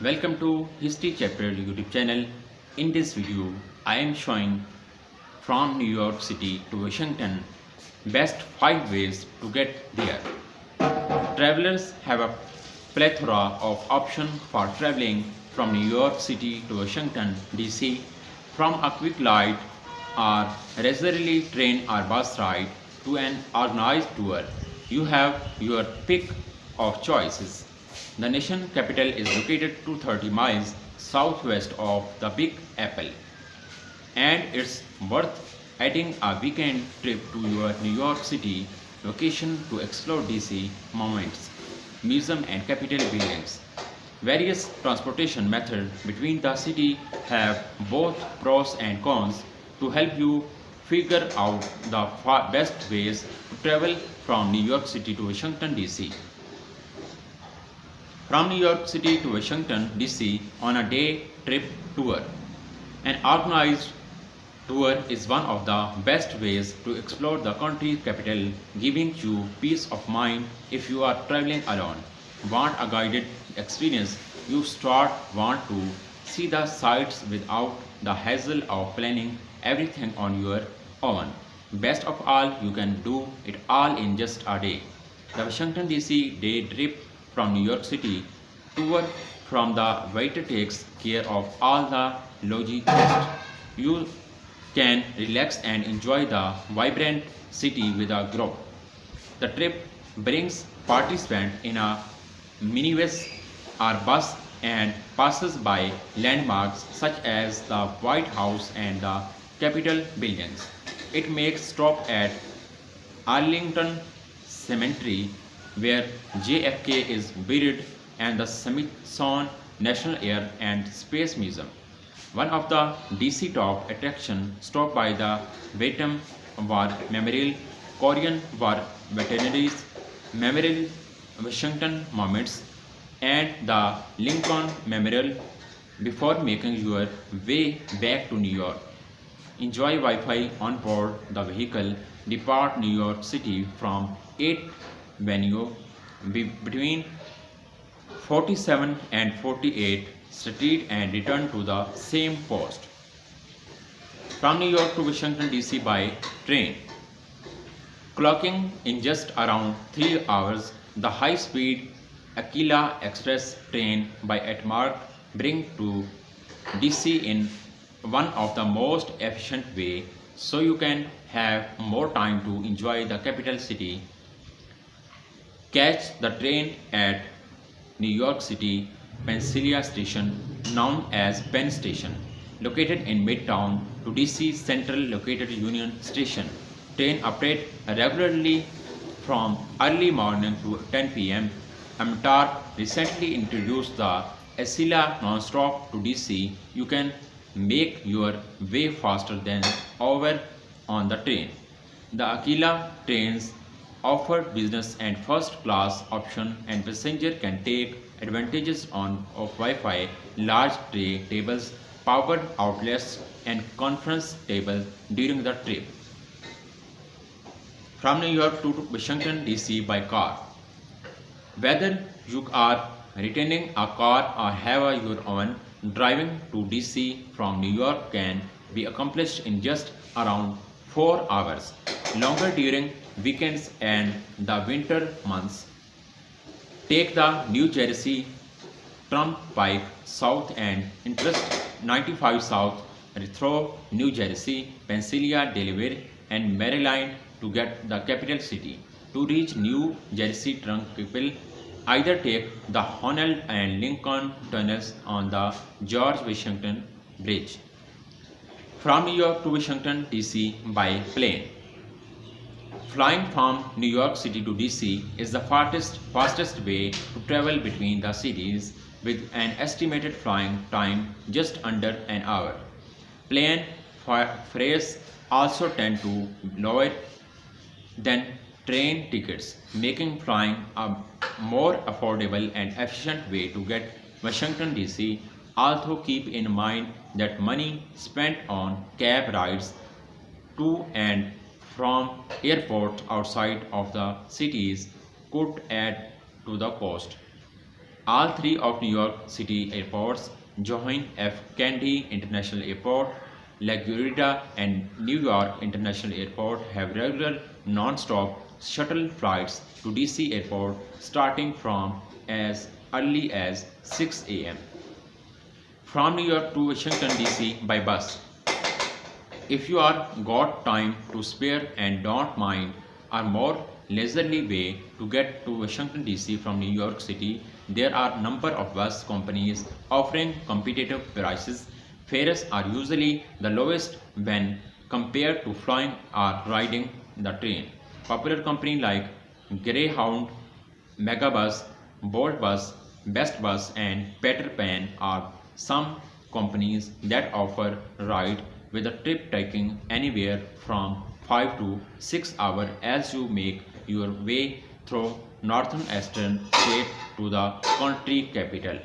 Welcome to History Chapter YouTube channel. In this video, I am showing from New York City to Washington best 5 ways to get there. Travelers have a plethora of options for traveling from New York City to Washington DC, from a quick light or leisurely train or bus ride to an organized tour. You have your pick of choices. The nation capital is located 230 miles southwest of the Big Apple, and it's worth adding a weekend trip to your New York City location to explore DC monuments, museum and capitol buildings. Various transportation methods between the city have both pros and cons to help you figure out the best ways to travel from New York City to Washington DC. From New York City to Washington DC on a day trip tour. An organized tour is one of the best ways to explore the country capital, giving you peace of mind if you are traveling alone. Want a guided experience? You want to see the sights without the hassle of planning everything on your own. Best of all, you can do it all in just a day. The Washington DC day trip from New York City tour from the waiter takes care of all the logistics. You can relax and enjoy the vibrant city with a group. The trip brings participants in a minibus or bus and passes by landmarks such as the White House and the Capitol buildings. It makes stop at Arlington Cemetery where JFK is buried and the Smithsonian National Air and Space Museum. One of the DC top attractions stopped by the Vietnam War Memorial, Korean War Veterans Memorial, Washington Monuments, and the Lincoln Memorial before making your way back to New York. Enjoy Wi-Fi on board the vehicle. Depart New York City from 8 venue between 47 and 48 Street and return to the same post. From New York to Washington DC by train. Clocking in just around 3 hours, the high-speed Aquila Express train by Atmark bring to DC in one of the most efficient way, so you can have more time to enjoy the capital city. Catch the train at New York City Pennsylvania Station, known as Penn Station, located in Midtown, to DC Central located Union Station. Train operate regularly from early morning to 10 p.m. Amtrak recently introduced the Aquila non-stop to DC. You can make your way faster than ever on the train. The Aquila trains offer business and first class option, and passenger can take advantages of Wi-Fi, large tray tables, powered outlets and conference table during the trip. From New York to Washington DC by car. Whether you are renting a car or have your own, driving to DC from New York can be accomplished in just around 4 hours. Longer during weekends and the winter months. Take the New Jersey Turnpike south and Interstate 95 south through New Jersey, Pennsylvania, Delaware, and Maryland to get the capital city. To reach New Jersey Turnpike, either take the Honnold and Lincoln tunnels on the George Washington Bridge. From New York to Washington DC by plane. Flying from New York City to DC is the fastest way to travel between the cities, with an estimated flying time just under an hour. Plane fares also tend to lower than train tickets, making flying a more affordable and efficient way to get Washington DC. Also keep in mind that money spent on cab rides to and from airports outside of the cities could add to the cost. All three of New York City airports join F. Kennedy International Airport, LaGuardia, and New York International Airport have regular non-stop shuttle flights to DC Airport starting from as early as 6 a.m. From New York to Washington DC by bus. If you are got time to spare and don't mind a more leisurely way to get to Washington DC from New York City, there are number of bus companies offering competitive prices. Fares are usually the lowest when compared to flying or riding the train. Popular companies like Greyhound, Megabus, Bolt Bus, Best Bus, and Peter Pan are some companies that offer ride with a trip taking anywhere from 5 to 6 hours as you make your way through northern eastern state to the country capital.